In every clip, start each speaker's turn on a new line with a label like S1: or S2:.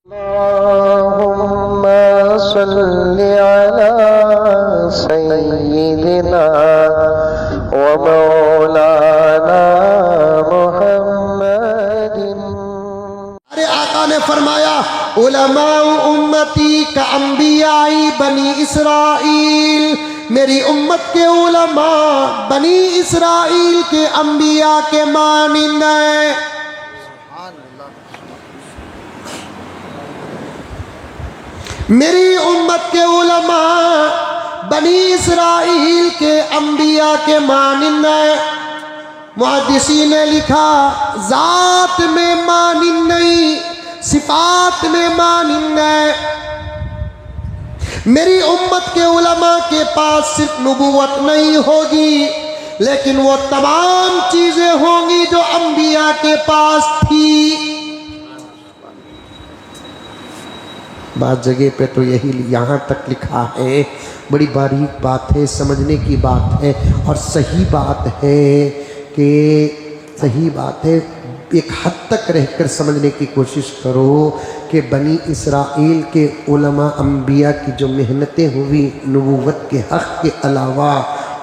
S1: اللهم صل على سيدنا ومولانا محمد۔
S2: ہمارے آقا نے فرمایا علماء امتی کا انبیاء بنی اسرائیل، میری امت کے علماء بنی اسرائیل کے انبیاء کے مانند ہیں۔ میری امت کے علماء بنی اسرائیل کے انبیاء کے مانند ہیں۔ محدثین نے لکھا ذات میں مانند نہیں، صفات میں مانند ہے۔ میری امت کے علماء کے پاس صرف نبوت نہیں ہوگی، لیکن وہ تمام چیزیں ہوں گی جو انبیاء کے پاس تھی۔ بعض جگہ پہ تو یہی یہاں تک لکھا ہے، بڑی باریک بات ہے، سمجھنے کی بات ہے اور صحیح بات ہے کہ صحیح بات ہے، ایک حد تک رہ کر سمجھنے کی کوشش کرو کہ بنی اسرائیل کے علماء انبیاء کی جو محنتیں ہوئی نبوت کے حق کے علاوہ،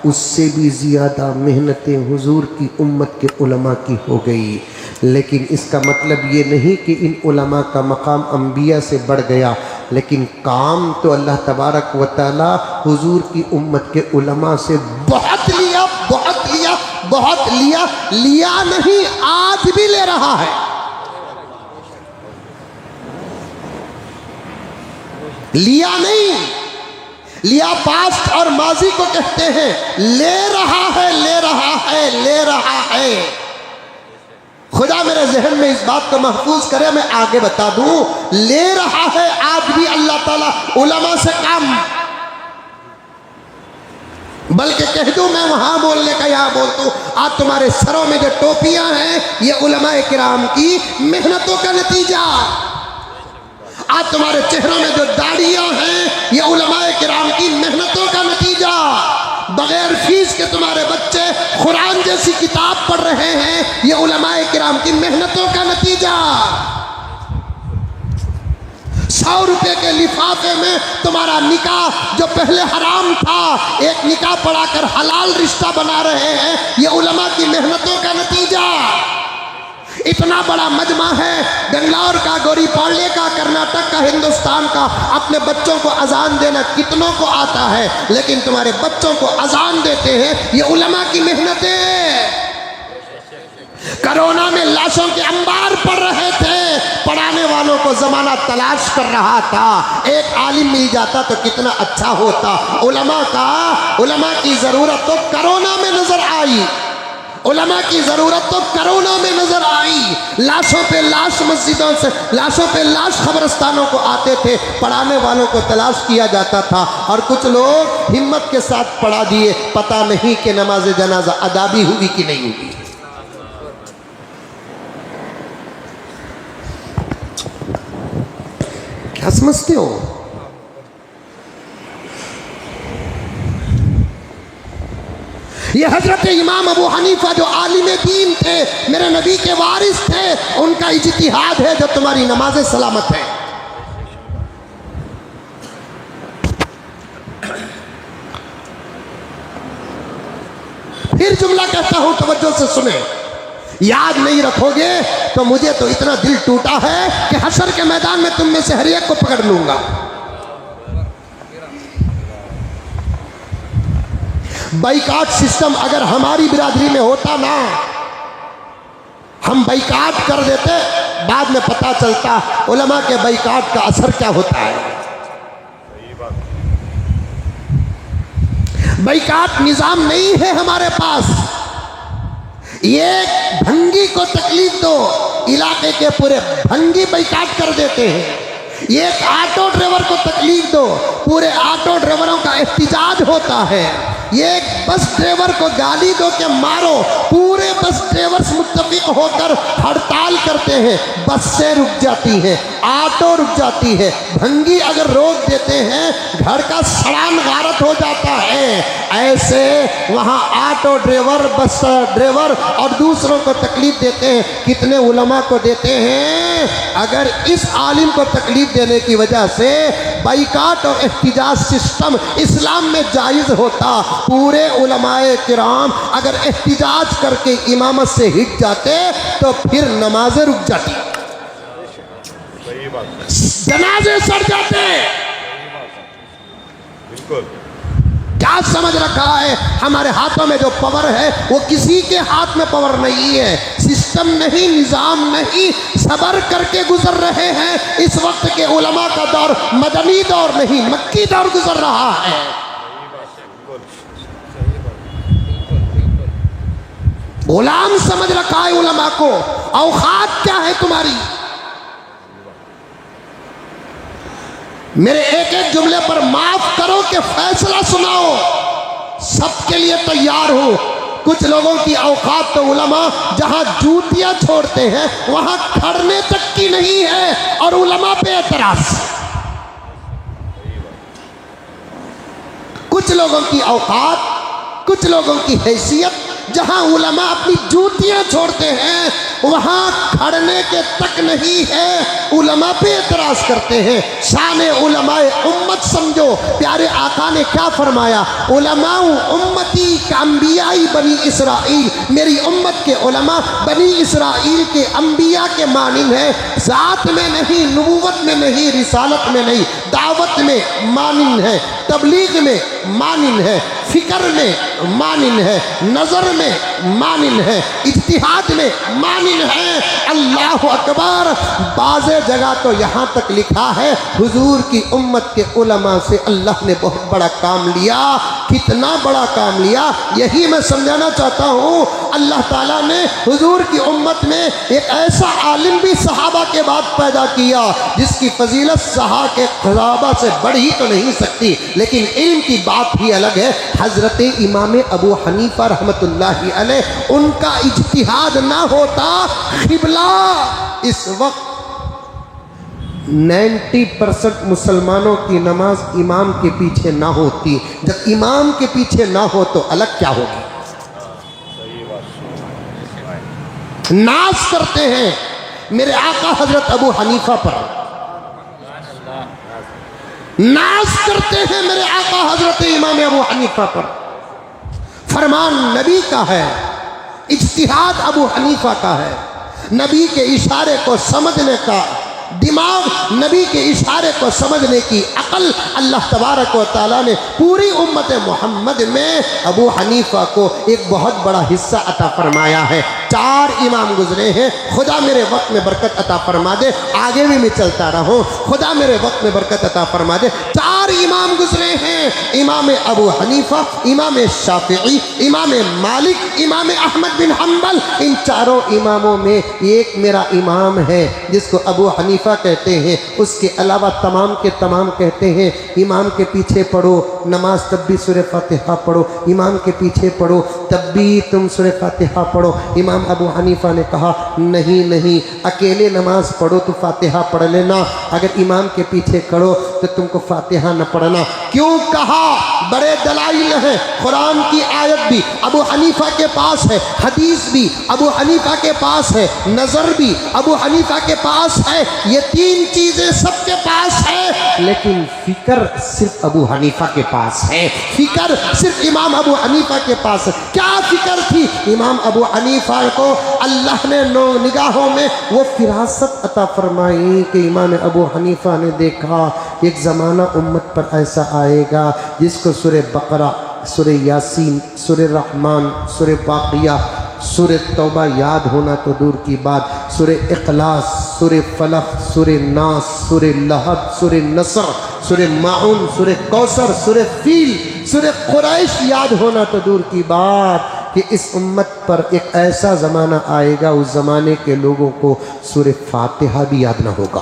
S2: اس سے بھی زیادہ محنتیں حضور کی امت کے علماء کی ہو گئی۔ لیکن اس کا مطلب یہ نہیں کہ ان علماء کا مقام انبیاء سے بڑھ گیا، لیکن کام تو اللہ تبارک و تعالی حضور کی امت کے علماء سے بہت لیا، بہت لیا، بہت لیا، لیا نہیں آج بھی لے رہا ہے۔ لیا نہیں، لیا پاسٹ اور ماضی کو کہتے ہیں، لے رہا ہے، لے رہا ہے، لے رہا ہے۔ خدا میرے ذہن میں اس بات کو محفوظ کرے، میں آگے بتا دوں، لے رہا ہے آج بھی اللہ تعالیٰ علماء سے کام، بلکہ کہہ دوں میں وہاں بولنے کا یہاں بولتا ہوں، آج تمہارے سروں میں جو ٹوپیاں ہیں یہ علماء کرام کی محنتوں کا نتیجہ۔ آج تمہارے چہروں میں جو داڑھیاں ہیں یہ علماء کرام کی محنتوں کا نتیجہ۔ بغیر فیس کے تمہارے بچے قرآن جیسی کتاب پڑھ رہے ہیں، یہ علماء کرام کی محنتوں کا نتیجہ۔ 100 روپے کے لفافے میں تمہارا نکاح جو پہلے حرام تھا، ایک نکاح پڑھا کر حلال رشتہ بنا رہے ہیں، یہ علماء کی محنتوں کا نتیجہ۔ اتنا بڑا مجمع ہے بنگلور کا، گوری پاڑے کا، کرناٹک کا، ہندوستان کا، اپنے بچوں کو اذان دینا کتنوں کو آتا ہے، لیکن تمہارے بچوں کو اذان دیتے ہیں یہ علماء کی محنتیں۔ کرونا میں لاشوں کے انبار پڑھ رہے تھے، پڑھانے والوں کو زمانہ تلاش کر رہا تھا، ایک عالم مل جاتا تو کتنا اچھا ہوتا۔ علماء کی ضرورت تو کرونا میں نظر آئی، علماء کی ضرورت تو کرونا میں نظر آئی۔ لاشوں پہ لاش مسجدوں سے، لاشوں پہ لاش قبرستانوں کو آتے تھے، پڑھانے والوں کو تلاش کیا جاتا تھا، اور کچھ لوگ ہمت کے ساتھ پڑھا دیے، پتہ نہیں کہ نماز جنازہ ادا بھی ہوئی کہ نہیں ہوئی۔ کیا سمجھتے ہو؟ یہ حضرت امام ابو حنیفہ جو عالم دین تھے، میرے نبی کے وارث تھے، ان کا اجتہاد ہے جو تمہاری نماز سلامت ہے۔ پھر جملہ کہتا ہوں، توجہ سے سنیں، یاد نہیں رکھو گے تو مجھے تو اتنا دل ٹوٹا ہے کہ حشر کے میدان میں تم میں سے ہر ایک کو پکڑ لوں گا۔ بائیکاٹ سسٹم اگر ہماری برادری میں ہوتا نا، ہم بائیکاٹ کر دیتے، بعد میں پتا چلتا علماء کے بائیکاٹ کا اثر کیا ہوتا ہے۔ بائیکاٹ نظام نہیں ہے ہمارے پاس۔ ایک بھنگی کو تکلیف دو، علاقے کے پورے بھنگی بائیکاٹ کر دیتے ہیں۔ ایک آٹو ڈرائیور کو تکلیف دو، پورے آٹو ڈرائیوروں کا احتجاج ہوتا ہے۔ یہ ایک بس ڈرائیور کو گالی دو کہ مارو، پورے بس ڈرائیورز متفق ہو کر ہڑتال کرتے ہیں، بسیں رک جاتی ہیں، آٹو رک جاتی ہے، بھنگی اگر روک دیتے ہیں گھر کا سڑان غارت ہو جاتا ہے۔ ایسے وہاں آٹو ڈرائیور، بس ڈرائیور اور دوسروں کو تکلیف دیتے ہیں، کتنے علماء کو دیتے ہیں۔ اگر اس عالم کو تکلیف دینے کی وجہ سے بائیکاٹ اور احتجاج سسٹم اسلام میں جائز ہوتا، پورے علماء کرام اگر احتجاج کر کے امامت سے ہٹ جاتے تو پھر نمازیں رک جاتی، جنازے سڑ جاتے۔ کیا سمجھ رکھا ہے؟ ہمارے ہاتھوں میں جو پاور ہے وہ کسی کے ہاتھ میں پاور نہیں ہے، سسٹم نہیں، نظام نہیں، صبر کر کے گزر رہے ہیں۔ اس وقت کے علماء کا دور مدنی دور نہیں، مکی دور گزر رہا ہے۔ غلام سمجھ رکھا ہے علماء کو، اوقات کیا ہے تمہاری؟ میرے ایک ایک جملے پر معاف کرو کہ فیصلہ سناؤ، سب کے لیے تیار ہوں۔ کچھ لوگوں کی اوقات تو علماء جہاں جوتیاں چھوڑتے ہیں وہاں کھڑنے تک کی نہیں ہے، اور علماء پہ اعتراض۔ کچھ لوگوں کی اوقات، کچھ لوگوں کی حیثیت جہاں علماء اپنی جوتیاں چھوڑتے ہیں وہاں کھڑنے کے تک نہیں ہے، علماء پہ اعتراض کرتے ہیں۔ شان علماء امت سمجھو، پیارے آقا نے کیا فرمایا؟ علماء امتی کا انبیاء بنی اسرائیل، میری امت کے علماء بنی اسرائیل کے انبیاء کے مانند ہیں، ذات میں نہیں، نبوت میں نہیں، رسالت میں نہیں، دعوت میں مانند ہے، تبلیغ میں مانند ہے، فکر میں مانند ہے، نظر میں مانند ہے، اجتہاد میں مانند ہے۔ اللہ اکبر۔ بعض جگہ تو یہاں تک لکھا ہے حضور کی امت کے علماء سے اللہ نے بہت بڑا کام لیا۔ کتنا بڑا کام لیا یہی میں سمجھانا چاہتا ہوں۔ اللہ تعالیٰ نے حضور کی امت میں ایک ایسا عالم بھی صحابہ کے بعد پیدا کیا جس کی فضیلت صحابہ سے بڑھ ہی تو نہیں سکتی، لیکن علم کی بات ہی الگ ہے۔ حضرت امام ابو حنیفہ رحمۃ اللہ علیہ، ان کا اجتہاد نہ ہوتا قبلہ اس وقت 90% مسلمانوں کی نماز امام کے پیچھے نہ ہوتی۔ جب امام کے پیچھے نہ ہو تو الگ کیا ہوگی؟ ناز کرتے ہیں میرے آقا حضرت ابو حنیفہ پر، ناز کرتے ہیں میرے آقا حضرت امام ابو حنیفہ پر۔ فرمان نبی کا ہے، اجتہاد ابو حنیفہ کا ہے، نبی کے اشارے کو سمجھنے کا دماغ، نبی کے اشارے کو سمجھنے کی عقل اللہ تبارک و تعالیٰ نے پوری امت محمد میں ابو حنیفہ کو ایک بہت بڑا حصہ عطا فرمایا ہے۔ 4 امام گزرے ہیں، خدا میرے وقت میں برکت عطا فرما دے، آگے بھی میں چلتا رہوں، خدا میرے وقت میں برکت عطا فرما دے۔ 4 امام گزرے ہیں، امام ابو حنیفہ، امام شافعی، امام مالک، امام احمد بن حنبل۔ ان 4 اماموں میں ایک میرا امام ہے جس کو ابو حنیفہ کہتے ہیں، اس کے علاوہ تمام کے تمام کہتے ہیں امام کے پیچھے پڑھو نماز تب بھی سورہ فاتحہ پڑھو، امام کے پیچھے پڑھو تب بھی تم سورہ فاتحہ پڑھو۔ امام ابو حنیفہ نے کہا نہیں نہیں، اکیلے نماز پڑھو تو فاتحہ پڑھ لینا، اگر امام کے پیچھے کھڑو تو تم کو فاتحہ نہ پڑھنا۔ کیوں کہا؟ بڑے دلائل ہیں، قرآن کی آیت بھی ابو حنیفہ کے پاس ہے، حدیث بھی ابو حنیفہ کے پاس ہے، نظر بھی ابو حنیفہ کے پاس ہے، یہ 3 چیزیں سب کے پاس ہے، لیکن فکر صرف ابو حنیفہ کے پاس ہے، فکر صرف امام ابو حنیفہ کے پاس ہے۔ کیا فکر تھی امام ابو حنیفہ کو؟ اللہ نے 9 نگاہوں میں وہ فراست عطا فرمائی کہ امام ابو حنیفہ نے دیکھا ایک زمانہ امت پر ایسا آئے گا جس کو سورہ بقرہ، سورہ یاسین، سورہ رحمان، سورہ واقعہ، سورہ توبہ یاد ہونا تو دور کی بات، سورہ اخلاص، سورہ فلق، سورہ ناس، سورہ لہب، سورہ نصر، سورہ معون، سورہ کوثر، سورہ فیل، سورہ قریش یاد ہونا تو دور کی بات کہ اس امت پر ایک ایسا زمانہ آئے گا اس زمانے کے لوگوں کو سورہ فاتحہ بھی یاد نہ ہوگا۔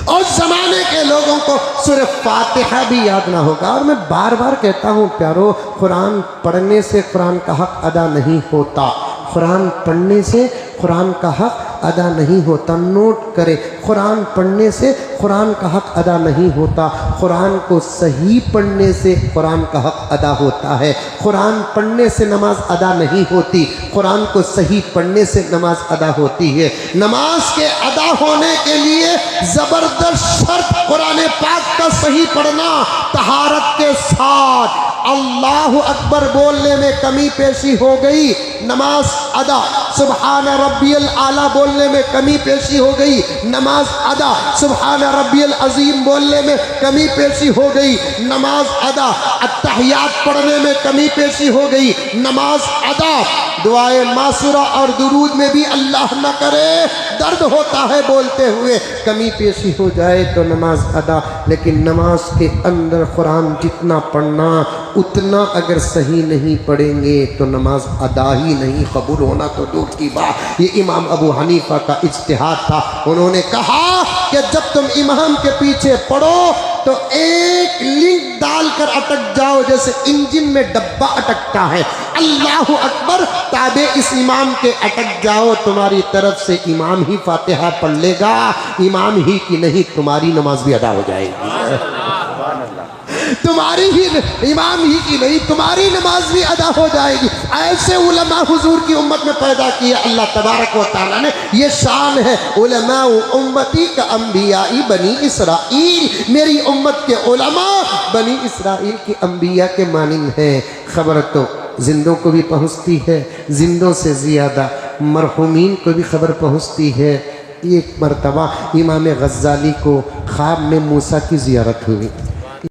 S2: اس زمانے کے لوگوں کو سورہ فاتحہ بھی یاد نہ ہوگا. اور میں بار بار کہتا ہوں پیارو، قرآن پڑھنے سے قرآن کا حق ادا نہیں ہوتا. قرآن پڑھنے سے قرآن کا حق ادا نہیں ہوتا. نوٹ کرے، قرآن پڑھنے سے قرآن کا حق ادا نہیں ہوتا. قرآن کو صحیح پڑھنے سے قرآن کا حق ادا ہوتا ہے. قرآن پڑھنے سے نماز ادا نہیں ہوتی، قرآن کو صحیح پڑھنے سے نماز ادا ہوتی ہے. نماز کے ادا ہونے کے لیے زبردست شرط قرآن پاک کا صحیح پڑھنا، طہارت کے ساتھ. اللہ اکبر بولنے میں کمی پیشی ہو گئی، نماز ادا. سبحان ربی الاعلیٰ بولنے میں کمی پیشی ہو گئی، نماز ادا. سبحان ربی العظیم بولنے میں کمی پیشی ہو گئی، نماز ادا. التحیات پڑھنے میں کمی پیشی ہو گئی، نماز ادا. دعائے معصورہ اور درود میں بھی اللہ نہ کرے درد ہوتا ہے بولتے ہوئے، کمی پیشی ہو جائے تو نماز ادا. لیکن نماز کے اندر قرآن جتنا پڑھنا اتنا اگر صحیح نہیں پڑھیں گے تو نماز ادا ہی نہیں، قبول ہونا تو دور کی بات. یہ امام ابو حنیفہ کا اجتہاد تھا. انہوں نے کہا کہ جب تم امام کے پیچھے پڑھو تو ایک لنک ڈال کر اٹک جاؤ جیسے انجن میں ڈبہ اٹکتا ہے. اللہ اکبر، تابع اس امام کے اٹک جاؤ، تمہاری طرف سے امام ہی فاتحہ پڑھ لے گا، امام ہی کی نہیں تمہاری نماز بھی ادا ہو جائے گی. تمہاری ہی امام ہی کی نہیں تمہاری نماز بھی ادا ہو جائے گی. ایسے علماء حضور کی امت میں پیدا کیا اللہ تبارک و تعالیٰ نے. یہ شان ہے علماء امتی کا انبیاء بنی اسرائیل. میری امت کے علماء بنی اسرائیل کے انبیاء کے مانند ہیں. خبر تو زندوں کو بھی پہنچتی ہے، زندوں سے زیادہ مرحومین کو بھی خبر پہنچتی ہے. ایک مرتبہ امام غزالی کو خواب میں موسیٰ کی زیارت ہوئی.